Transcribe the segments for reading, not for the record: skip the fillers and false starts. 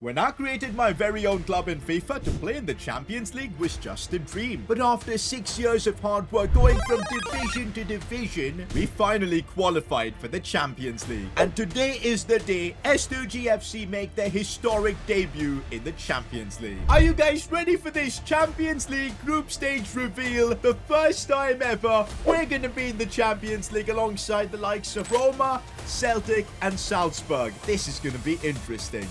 When I created my very own club in FIFA to play in the Champions League was just a dream. But after 6 years of hard work going from division to division, we finally qualified for the Champions League. And today is the day S2GFC make their historic debut in the Champions League. Are you guys ready for this Champions League group stage reveal? The first time ever, we're going to be in the Champions League alongside the likes of Roma, Celtic, and Salzburg. This is going to be interesting.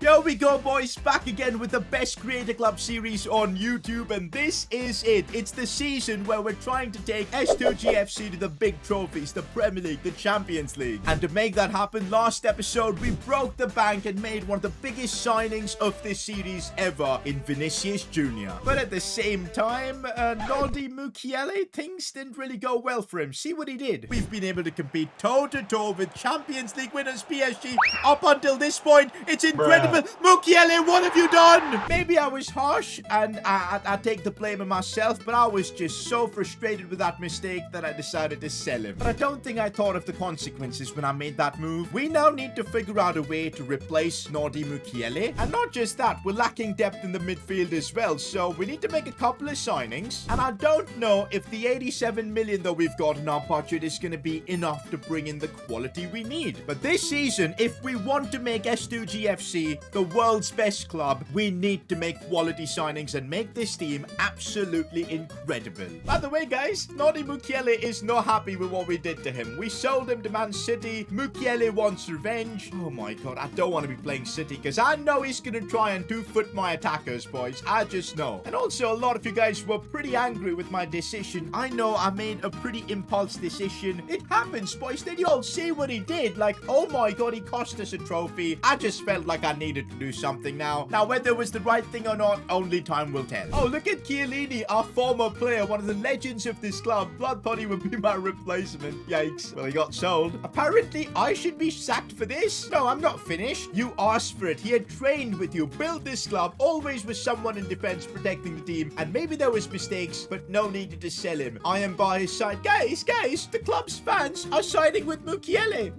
Here we go, boys, back again with the best creator club series on YouTube, and this is it. It's the season where we're trying to take S2GFC to the big trophies, the Premier League, the Champions League. And to make that happen, last episode we broke the bank and made one of the biggest signings of this series ever in Vinicius Jr. But at the same time, Noldi Mukiele, things didn't really go well for him. See what he did. We've been able to compete toe-to-toe with Champions League winners PSG up until this point. It's incredible. Mukiele, what have you done? Maybe I was harsh and I take the blame on myself, but I was just so frustrated with that mistake that I decided to sell him. But I don't think I thought of the consequences when I made that move. We now need to figure out a way to replace Noldi Mukiele. And not just that, we're lacking depth in the midfield as well, so we need to make a couple of signings. And I don't know if the 87 million that we've got in our budget is going to be enough to bring in the quality we need. But this season, if we want to make S2GFC the world's best club, we need to make quality signings and make this team absolutely incredible. By the way, guys, Noldi Mukiele is not happy with what we did to him. We sold him to Man City. Mukiele wants revenge. Oh my god, I don't want to be playing City because I know he's going to try and two-foot my attackers, boys. I just know. And also, a lot of you guys were pretty angry with my decision. I know I made a pretty impulse decision. It happens, boys. Then you all see what he did. Like, oh my god, he cost us a trophy. I just felt like I needed to do something now. Now, whether it was the right thing or not, only time will tell. Oh, look at Chiellini, our former player, one of the legends of this club. Blood thought he would be my replacement. Yikes. Well, he got sold. Apparently, I should be sacked for this? No, I'm not finished. You asked for it. He had trained with you, built this club, always with someone in defense protecting the team, and maybe there was mistakes, but no need to sell him. I am by his side. Guys, the club's fans are siding with Mukiele.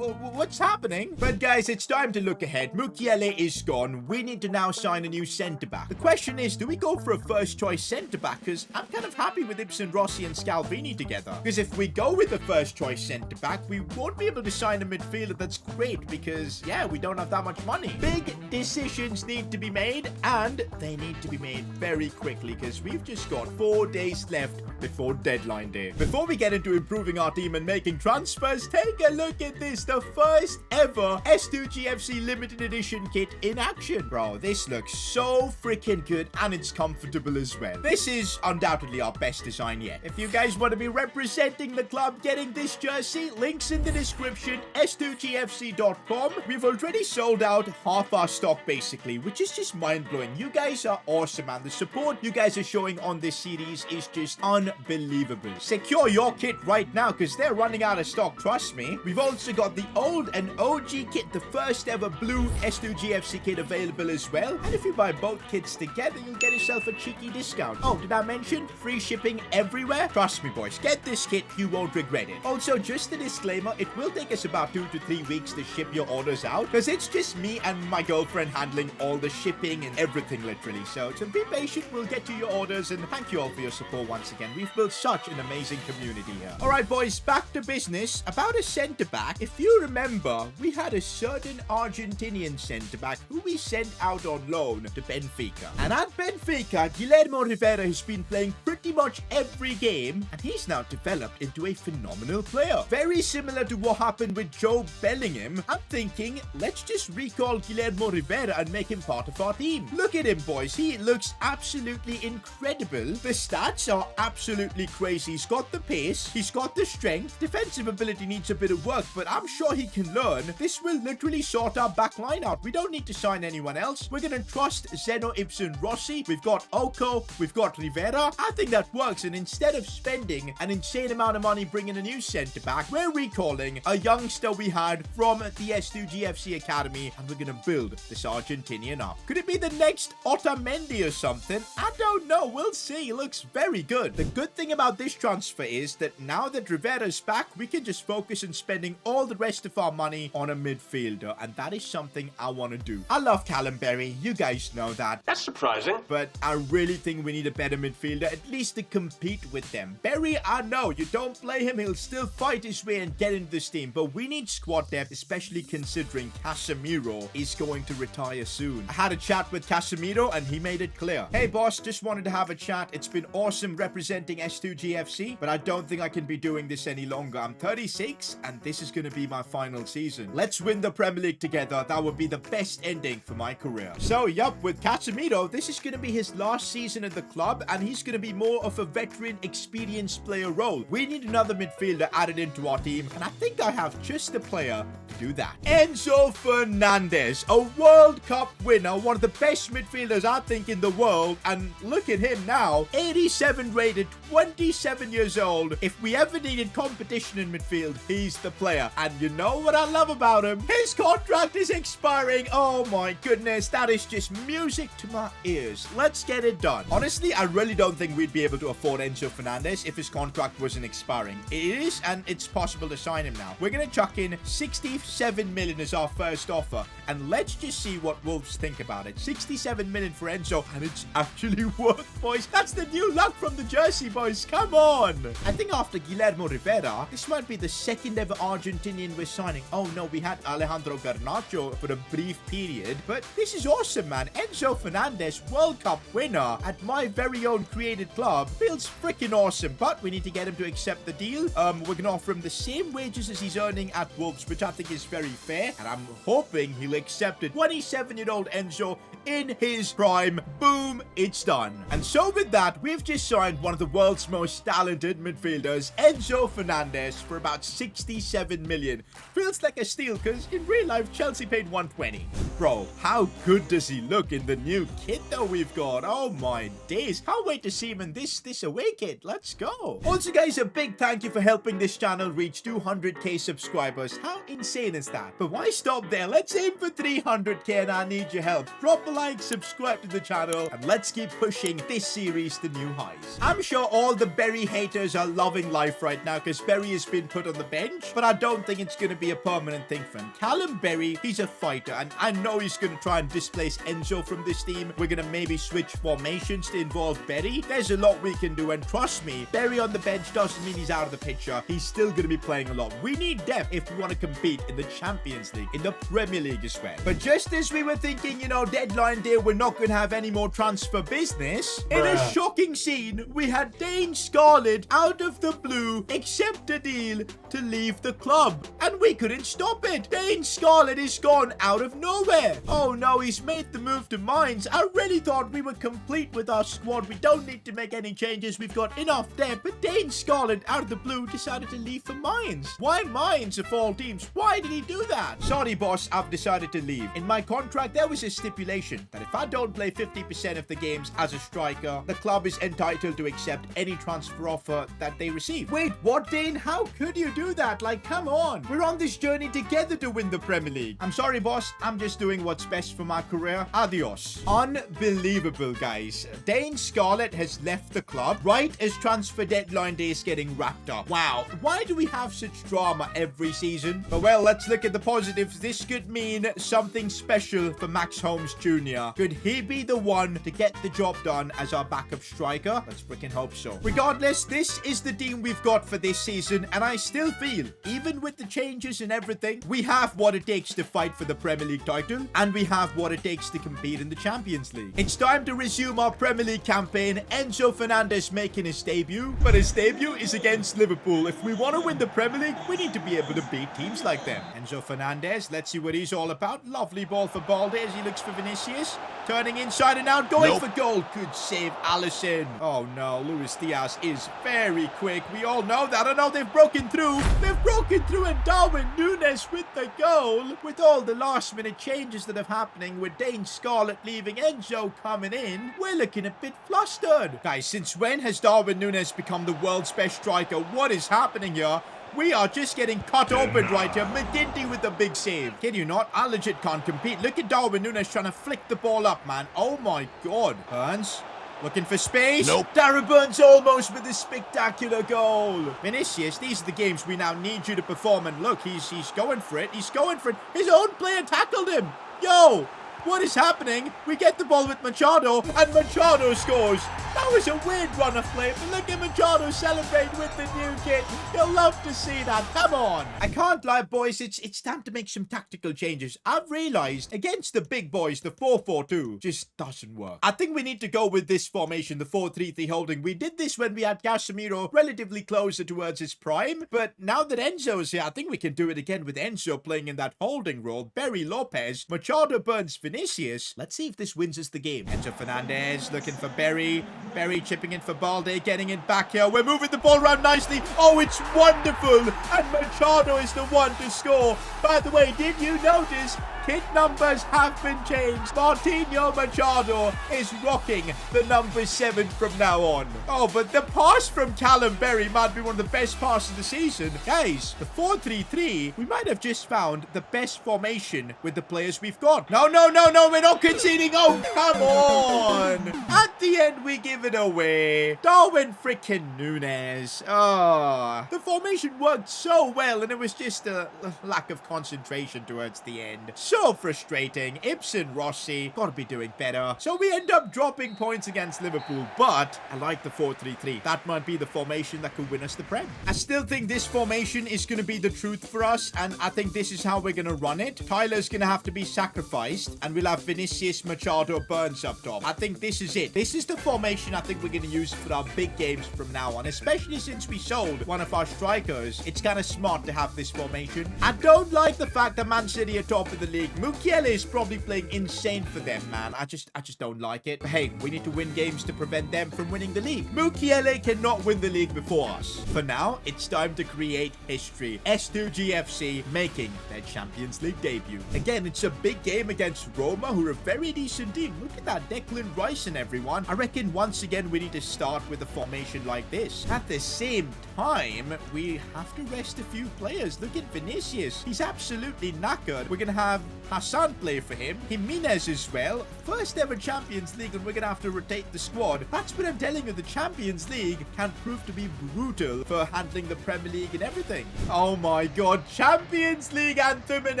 What's happening? But guys, it's time to look ahead. Mukiele is gone. We need to now sign a new centre-back. The question is, do we go for a first-choice centre-back? Because I'm kind of happy with Ibsen Rossi and Scalvini together. Because if we go with a first-choice centre-back, we won't be able to sign a midfielder that's great because, yeah, we don't have that much money. Big decisions need to be made, and they need to be made very quickly because we've just got 4 days left before deadline day. Before we get into improving our team and making transfers, take a look at this. The first ever S2GFC limited edition kit in action. Bro, this looks so freaking good and it's comfortable as well. This is undoubtedly our best design yet. If you guys want to be representing the club getting this jersey, links in the description, s2gfc.com. We've already sold out half our stock basically, which is just mind-blowing. You guys are awesome and the support you guys are showing on this series is just unbelievable. Secure your kit right now because they're running out of stock, trust me. We've also got the old and OG kit, the first ever blue S2GFC kit available as well. And if you buy both kits together, you'll get yourself a cheeky discount. Oh, did I mention free shipping everywhere? Trust me, boys, get this kit, you won't regret it. Also, just a disclaimer, it will take us about 2 to 3 weeks to ship your orders out because it's just me and my girlfriend handling all the shipping and everything literally. So be patient, we'll get to your orders, and thank you all for your support once again. We've built such an amazing community here. All right, boys, back to business. About a centre-back, if you remember, we had a certain Argentinian centre-back who we sent out on loan to Benfica. And at Benfica, Guillermo Rivera has been playing pretty much every game, and he's now developed into a phenomenal player. Very similar to what happened with Joe Bellingham. I'm thinking, let's just recall Guillermo Rivera and make him part of our team. Look at him, boys. He looks absolutely incredible. The stats are absolutely crazy. He's got the pace. He's got the strength. Defensive ability needs a bit of work, but I'm sure he can learn. This will literally sort our back line out. We don't need to sign anyone else. We're going to trust Zeno Ibsen Rossi. We've got Oko. We've got Rivera. I think that works. And instead of spending an insane amount of money bringing a new centre-back, we're recalling a youngster we had from the S2GFC Academy, and we're going to build this Argentinian up. Could it be the next Otamendi or something? I don't know. We'll see. He looks very good. The good thing about this transfer is that now that Rivera's back, we can just focus on spending all the rest of our money on a midfielder, and that is something I want to do. I love Callum Berry. You guys know that. That's surprising. But I really think we need a better midfielder, at least to compete with them. Berry, I know you don't play him. He'll still fight his way and get into this team, but we need squad depth, especially considering Casemiro is going to retire soon. I had a chat with Casemiro and he made it clear. Hey boss, just wanted to have a chat. It's been awesome representing S2GFC, but I don't think I can be doing this any longer. I'm 36 and this is going to be my final season. Let's win the Premier League together. That would be the best ending for my career. So, yup, with Casemiro, this is going to be his last season at the club, and he's going to be more of a veteran, experienced player role. We need another midfielder added into our team, and I think I have just the player to do that. Enzo Fernandez, a World Cup winner, one of the best midfielders I think in the world, and look at him now, 87 rated, 27 years old. If we ever needed competition in midfield, he's the player. And you know what I love about him? His contract is expiring. Oh my goodness, that is just music to my ears. Let's get it done. Honestly, I really don't think we'd be able to afford Enzo Fernandez if his contract wasn't expiring. It is, and it's possible to sign him now. We're going to chuck in 67 million as our first offer, and let's just see what Wolves think about it. 67 million for Enzo, and it's actually worth, boys. That's the new luck from the jersey, boys. Come on. I think after Guillermo Rivera, this might be the second ever Argentinian we're signing. Oh no, we had Alejandro Garnacho for a brief period, but this is awesome, man. Enzo Fernandez, World Cup winner at my very own created club, feels freaking awesome, but we need to get him to accept the deal. We're gonna offer him the same wages as he's earning at Wolves, which I think is very fair, and I'm hoping he'll accept it. 27-year-old Enzo in his prime. Boom, it's done. And so with that, we've just signed one of the world's most talented midfielders, Enzo Fernandez, for about 67 million. Feels like a steal, because in real life, Chelsea paid 120. Bro, how good does he look in the new kit though we've got? Oh my days. Can't wait to see him in this away kit. Let's go. Also guys, a big thank you for helping this channel reach 200k subscribers. How insane is that? But why stop there? Let's aim for 300k and I need your help. Drop a like, subscribe to the channel, and let's keep pushing this series to new highs. I'm sure all the Berry haters are loving life right now because Berry has been put on the bench, but I don't think it's going to be a permanent thing for him. Callum Berry, he's a fighter, and I know he's going to try and displace Enzo from this team. We're going to maybe switch formations to involve Berry. There's a lot we can do, and trust me, Berry on the bench doesn't mean he's out of the picture. He's still going to be playing a lot. We need depth if we want to compete in the Champions League, in the Premier League as well. But just as we were thinking, you know, deadline day, we're not going to have any more transfer business, in a shocking scene, we had Dane Scarlett out of the blue accept a deal to leave the club, and we couldn't stop it. Dane Scarlett is gone out of nowhere. Oh no, he's made the move to Mainz. I really thought we were complete with our squad. We don't need to make any changes. We've got enough depth. But Dane Scarlett out of the blue decided to leave for Mainz. Why Mainz of all teams? Why did he do that? Sorry boss, I've decided to leave. In my contract there was a stipulation that if I don't play 50% of the games as a striker, the club is entitled to accept any transfer offer that they receive. Wait, what, Dane? How could you do that? Like, come on. We're on this journey together to win the Premier League. I'm sorry, boss. I'm just doing what's best for my career. Adios. Unbelievable, guys. Dane Scarlett has left the club right as transfer deadline day is getting wrapped up. Wow. Why do we have such drama every season? But well, let's look at the positives. This could mean something special for Max Holmes Jr. Could he be the one to get the job done as our backup striker? Let's freaking hope so. Regardless, this is the team we've got for this season, and I still feel, even with the changes and everything, we have what it takes to fight for the Premier League title, and we have what it takes to compete in the Champions League. It's time to resume our Premier League campaign. Enzo Fernandez making his debut, but his debut is against Liverpool. If we want to win the Premier League, we need to be able to beat teams like them. Enzo Fernandez, let's see what he's all about. Lovely ball for Balde as he looks for Vinicius. Turning inside and out, going for goal. Good save, Alisson. Oh no, Luis Diaz is very quick. We all know that. I know they've broken through. They've broken through, and Darwin Núñez with the goal. With all the last minute changes changes that are happening with Dane Scarlett leaving, Enzo coming in, we're looking a bit flustered. Guys, since when has Darwin Núñez become the world's best striker? What is happening here? We are just getting cut open right here. McGinty with the big save. Kid you not, I legit can't compete. Look at Darwin Núñez trying to flick the ball up, man. Oh my god. Burns. Looking for space. Nope. Darren Burns almost with a spectacular goal. Vinicius, these are the games we now need you to perform. And look, he's going for it. He's going for it. His own player tackled him. Yo, what is happening? We get the ball with Machado, and Machado scores. That was a weird run of play, but look at Machado celebrate with the new kit. You'll love to see that. Come on. I can't lie, boys. It's time to make some tactical changes. I've realized against the big boys, the 4-4-2 just doesn't work. I think we need to go with this formation, the 4-3-3 holding. We did this when we had Casemiro relatively closer towards his prime, but now that Enzo is here, I think we can do it again with Enzo playing in that holding role. Barry Lopez, Machado, Burns, Vinicius. Let's see if this wins us the game. Enzo Fernandez looking for Barry. Barry chipping in for Balde, getting it back here. We're moving the ball around nicely. Oh, it's wonderful. And Machado is the one to score. By the way, did you notice kit numbers have been changed? Martinho Machado is rocking the number 7 from now on. Oh, but the pass from Callum Berry might be one of the best passes of the season. Guys, the 4-3-3, we might have just found the best formation with the players we've got. No, we're not conceding. Oh, come on. At the end, we give it away. Darwin freaking Núñez. Oh, the formation worked so well, and it was just a lack of concentration towards the end. So frustrating. Ibsen Rossi gotta be doing better. So we end up dropping points against Liverpool, but I like the 4-3-3. That might be the formation that could win us the Prem. I still think this formation is going to be the truth for us, and I think this is how we're going to run it. Tyler's going to have to be sacrificed, and we'll have Vinicius, Machado, Burns up top. I think this is it. This is the formation I think we're going to use for our big games from now on, especially since we sold one of our strikers. It's kind of smart to have this formation. I don't like the fact that Man City are top of the league. Mukiele is probably playing insane for them, man. I just don't like it. But hey, we need to win games to prevent them from winning the league. Mukiele cannot win the league before us. For now, it's time to create history. S2GFC making their Champions League debut. Again, it's a big game against Roma, who are a very decent team. Look at that Declan Rice and everyone. I reckon once again we need to start with a formation like this. At the same time, we have to rest a few players. Look at Vinicius. He's absolutely knackered. We're going to have Hassan play for him. Jimenez as well. First ever Champions League, and we're going to have to rotate the squad. That's what I'm telling you. The Champions League can prove to be brutal for handling the Premier League and everything. Oh my god. Champions League anthem and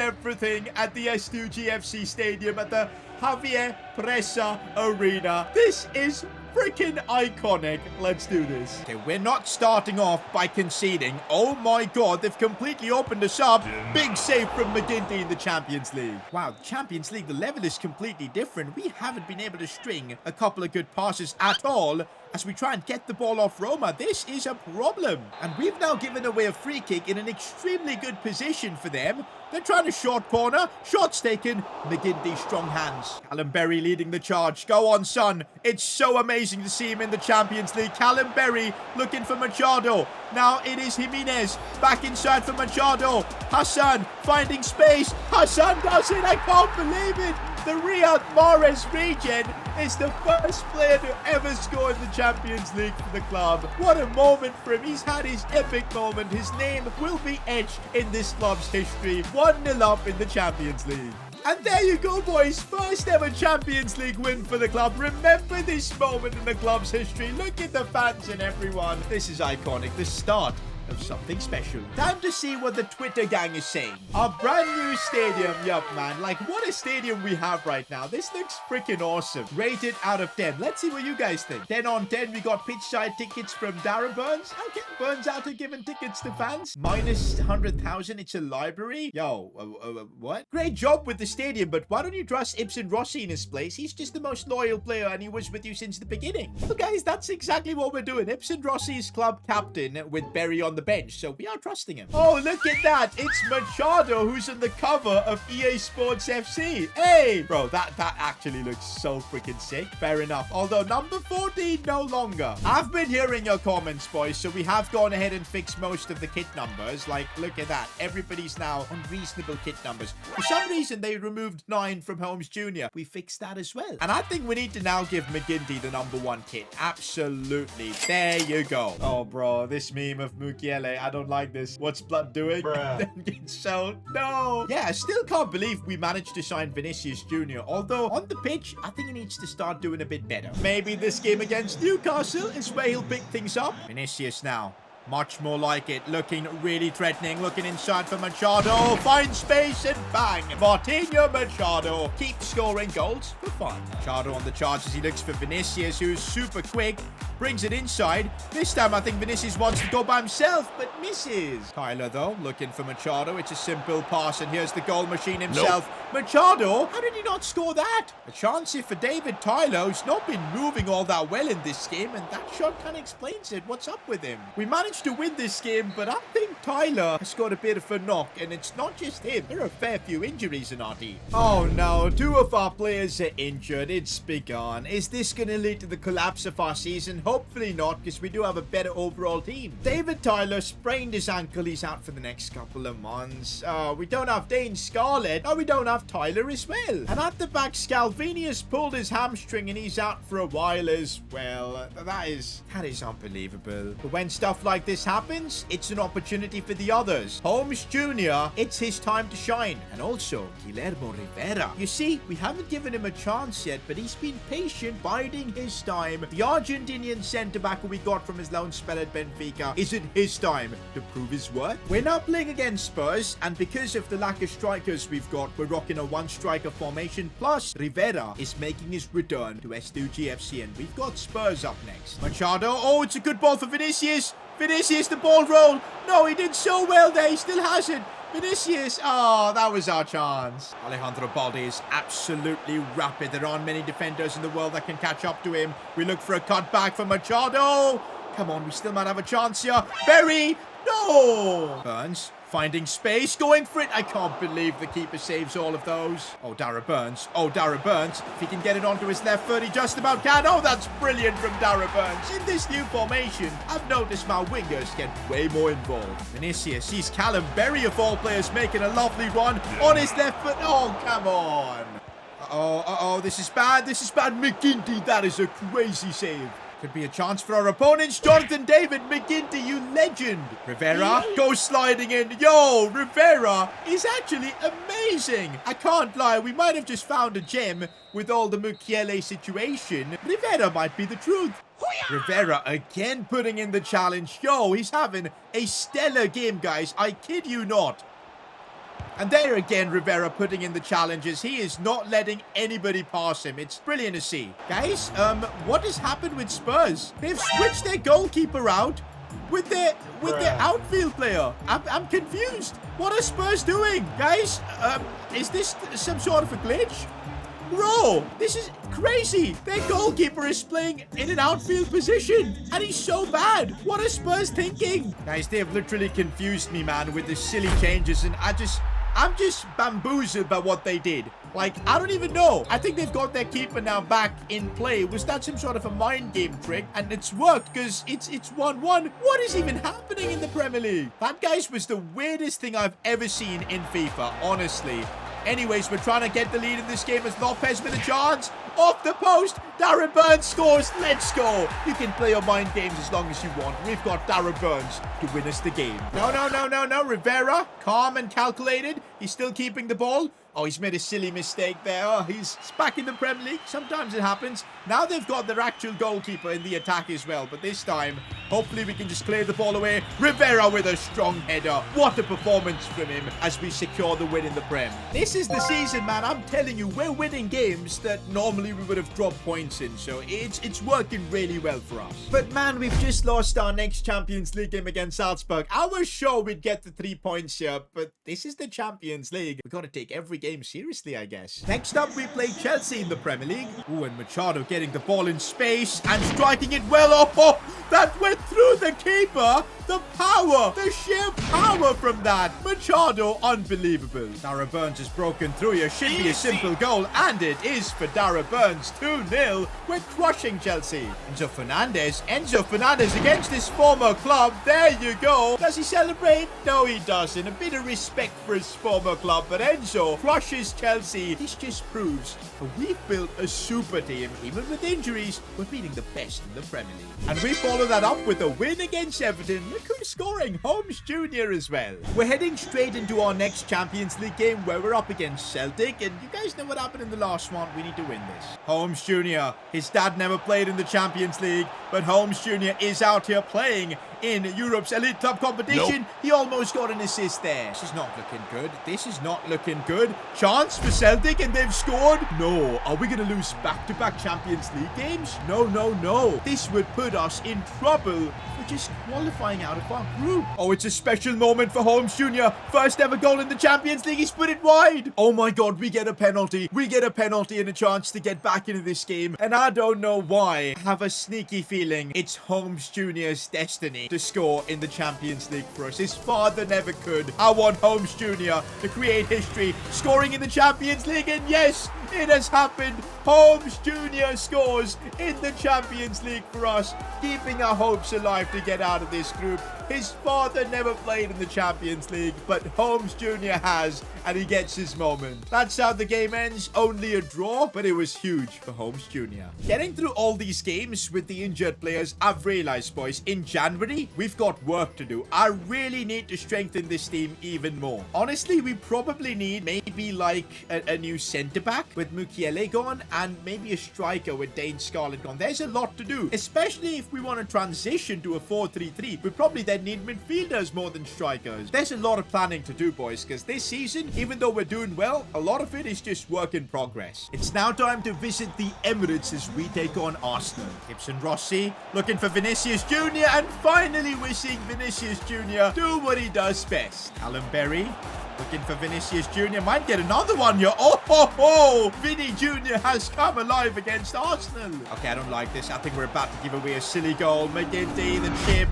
everything at the S2GFC Stadium at the Javier Presa Arena. This is freaking iconic. Let's do this. Okay, we're not starting off by conceding. Oh my god, they've completely opened us up. Big save from McGinty in the Champions League. Wow, the Champions League, the level is completely different. We haven't been able to string a couple of good passes at all as we try and get the ball off Roma. This is a problem. And we've now given away a free kick in an extremely good position for them. They're trying to short corner. Shots taken. McGinty, strong hands. Callum Berry leading the charge. Go on, son. It's so amazing to see him in the Champions League. Callum Berry looking for Machado. Now it is Jimenez. Back inside for Machado. Hassan finding space. Hassan does it. I can't believe it. The Riyad Mahrez regen is the first player to ever score in the Champions League for the club. What a moment for him. He's had his epic moment. His name will be etched in this club's history. 1-0 up in the Champions League. And there you go, boys. First ever Champions League win for the club. Remember this moment in the club's history. Look at the fans and everyone. This is iconic. The start of something special. Time to see what the Twitter gang is saying. Our brand new stadium. Yup, man. Like, what a stadium we have right now. This looks freaking awesome. Rated out of 10. Let's see what you guys think. 10 on 10. We got pitch side tickets from Darren Burns. How can Burns out of giving tickets to fans? Minus 100,000. It's a library. Yo, what? Great job with the stadium, but why don't you trust Ibsen Rossi in his place? He's just the most loyal player and he was with you since the beginning. Well, guys, that's exactly what we're doing. Ibsen Rossi's club captain with Berry on the bench, so we are trusting him. Oh, look at that. It's Machado who's on the cover of EA Sports FC. Hey, bro, that actually looks so freaking sick. Fair enough. Although number 14 no longer. I've been hearing your comments, boys, so we have gone ahead and fixed most of the kit numbers. Like, look at that. Everybody's now on reasonable kit numbers. For some reason, they removed 9 from Holmes Jr. We fixed that as well. And I think we need to now give McGinty the number 1 kit. Absolutely. There you go. Oh, bro, this meme of Mukiele, I don't like this. What's Blood doing? Then get sold. No. Yeah, I still can't believe we managed to sign Vinicius Jr. Although, on the pitch, I think he needs to start doing a bit better. Maybe this game against Newcastle is where he'll pick things up. Vinicius now. Much more like it. Looking really threatening. Looking inside for Machado. Finds space and bang. Martinho Machado keeps scoring goals for fun. Machado on the charge as he looks for Vinicius, who's super quick. Brings it inside. This time, I think Vinicius wants to go by himself, but misses. Tyler, though, looking for Machado. It's a simple pass, and here's the goal machine himself. Nope. Machado? How did he not score that? A chance here for David Tyler, who's not been moving all that well in this game, and that shot kind of explains it. What's up with him? We managed to win this game, but I think Tyler has got a bit of a knock, and it's not just him. There are a fair few injuries in our team. Oh, no. 2 of our players are injured. It's begun. Is this going to lead to the collapse of our season? Hopefully not, because we do have a better overall team. David Tyler sprained his ankle. He's out for the next couple of months. We don't have Dane Scarlett. Oh, we don't have Tyler as well. And at the back, Scalvini has pulled his hamstring and he's out for a while as well. That is unbelievable. But when stuff like this happens, it's an opportunity for the others. Holmes Jr., it's his time to shine. And also, Guillermo Rivera. You see, we haven't given him a chance yet, but he's been patient, biding his time. The Argentinian centre-back who we got from his loan spell at Benfica, is it his time to prove his worth? We're now playing against Spurs, and because of the lack of strikers we've got, we're rocking a 1-striker formation, plus Rivera is making his return to S2GFC, and we've got Spurs up next. Machado, oh, it's a good ball for Vinicius. Vinicius, the ball roll. No, he did so well there, he still has it. Vinicius, oh, that was our chance. Alejandro Balde is absolutely rapid. There aren't many defenders in the world that can catch up to him. We look for a cutback from Machado. Come on, we still might have a chance here. Berry, no. Burns, finding space, going for it. I can't believe the keeper saves all of those. Oh, Dara Burns. Oh, Dara Burns. If he can get it onto his left foot, he just about can. Oh, that's brilliant from Dara Burns. In this new formation, I've noticed my wingers get way more involved. Vinicius, he's Callum Berry of all players, making a lovely run on his left foot. Oh, come on. Uh-oh, this is bad. This is bad. McGinty, that is a crazy save. Could be a chance for our opponents. Jonathan David McGinty, you legend. Rivera goes sliding in. Yo, Rivera is actually amazing. I can't lie. We might have just found a gem with all the Mukiele situation. Rivera might be the truth. Rivera again putting in the challenge. Yo, he's having a stellar game, guys. I kid you not. And there again, Rivera putting in the challenges. He is not letting anybody pass him. It's brilliant to see. Guys, what has happened with Spurs? They've switched their goalkeeper out with their outfield player. I'm confused. What are Spurs doing? Guys, is this some sort of a glitch? Bro, this is crazy. Their goalkeeper is playing in an outfield position, and he's so bad. What are Spurs thinking? Guys, they have literally confused me, man, with the silly changes, and I'm just bamboozled by what they did. Like, I don't even know. I think they've got their keeper now back in play. Was that some sort of a mind game trick? And it's worked because it's 1-1. What is even happening in the Premier League? That, guys, was the weirdest thing I've ever seen in FIFA, honestly. Anyways, we're trying to get the lead in this game as Lopez with a chance. Off the post. Darren Burns scores. Let's go. You can play your mind games as long as you want. We've got Darren Burns to win us the game. No. Rivera, calm and calculated. He's still keeping the ball. Oh, he's made a silly mistake there. Oh, he's back in the Premier League. Sometimes it happens. Now they've got their actual goalkeeper in the attack as well. But this time, hopefully we can just clear the ball away. Rivera with a strong header. What a performance from him as we secure the win in the Prem. This is the season, man. I'm telling you, we're winning games that normally we would have dropped points in. So it's working really well for us. But man, we've just lost our next Champions League game against Salzburg. I was sure we'd get the 3 points here, but this is the Champions League. We've got to take every game game seriously, I guess. Next up, we play Chelsea in the Premier League. Ooh, and Machado getting the ball in space and striking it well. Oh, that went through the keeper. The power, the sheer power from that. Machado, unbelievable. Dara Burns has broken through here. Should be a simple goal, and it is for Dara Burns. 2-0. We're crushing Chelsea. Enzo Fernandez against his former club. There you go. Does he celebrate? No, he doesn't. A bit of respect for his former club, but Enzo crushes Chelsea. This just proves that we've built a super team. Even with injuries, we're beating the best in the Premier League. And we follow that up with a win against Everton. Look who's scoring, Holmes Jr. as well. We're heading straight into our next Champions League game where we're up against Celtic, and you guys know what happened in the last one. We need to win this. Holmes Jr. His dad never played in the Champions League, but Holmes Jr. is out here playing in Europe's elite club competition. Nope. He almost got an assist there. This is not looking good. This is not looking good. Chance for Celtic, and they've scored. No. Are we going to lose back-to-back Champions League games? No, no, no. This would put us in trouble for just qualifying out of our group. Oh, it's a special moment for Holmes Jr. First ever goal in the Champions League. He's put it wide. Oh my God, we get a penalty. We get a penalty and a chance to get back into this game. And I don't know why. I have a sneaky feeling it's Holmes Jr.'s destiny to score in the Champions League for us. His father never could. I want Holmes Jr. to create history, scoring in the Champions League, and yes, it has happened. Holmes Jr. scores in the Champions League for us, keeping our hopes alive to get out of this group. His father never played in the Champions League, but Holmes Jr. has, and he gets his moment. That's how the game ends. Only a draw, but it was huge for Holmes Jr. Getting through all these games with the injured players, I've realized, boys, in January, we've got work to do. I really need to strengthen this team even more. Honestly, we probably need maybe like a new centre-back with Mukiele gone, and maybe a striker with Dane Scarlett gone. There's a lot to do, especially if we want to transition to a 4-3-3. We probably then need midfielders more than strikers. There's a lot of planning to do, boys, because this season, even though we're doing well, a lot of it is just work in progress. It's now time to visit the Emirates as we take on Arsenal. Gibson Rossi looking for Vinicius Jr., and finally we're seeing Vinicius Jr. do what he does best. Alan Berry looking for Vinicius Jr. Might get another one here. Oh, ho, ho! Vinny Jr. has come alive against Arsenal. Okay, I don't like this. I think we're about to give away a silly goal. McGinty, the chip.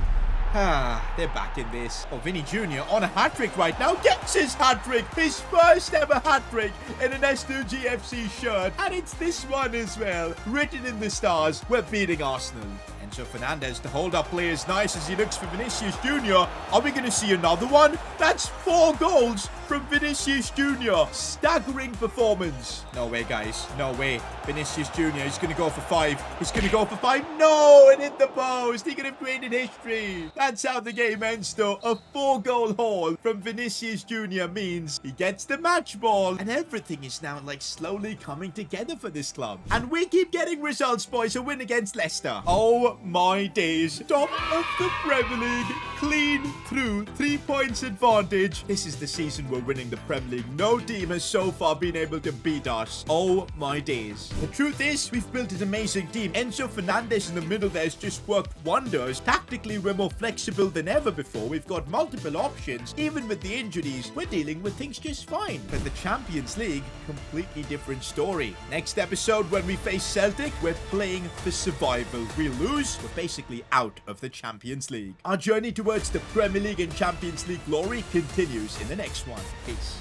They're back in this. Oh, Vinny Jr. on a hat-trick right now. Gets his hat-trick. His first ever hat-trick in an S2GFC shirt. And it's this one as well. Written in the stars. We're beating Arsenal. Enzo Fernandez to hold up players nice as he looks for Vinicius Jr. Are we going to see another one? That's 4 goals from Vinicius Jr. Staggering performance. No way, guys. No way. Vinicius Jr. is going to go for 5. He's going to go for 5. No! And hit the post. He could have created history. That's how the game ends, though. A 4-goal haul from Vinicius Jr. means he gets the match ball. And everything is now, like, slowly coming together for this club. And we keep getting results, boys. A win against Leicester. Oh my days. Top of the Premier League. Clean through. 3 points advantage. This is the season we're winning the Premier League. No team has so far been able to beat us. Oh my days. The truth is, we've built an amazing team. Enzo Fernandez in the middle there has just worked wonders. Tactically, we're more flexible than ever before. We've got multiple options. Even with the injuries, we're dealing with things just fine. But the Champions League, completely different story. Next episode, when we face Celtic, we're playing for survival. We lose, we're basically out of the Champions League. Our journey towards the Premier League and Champions League glory continues in the next one. Peace.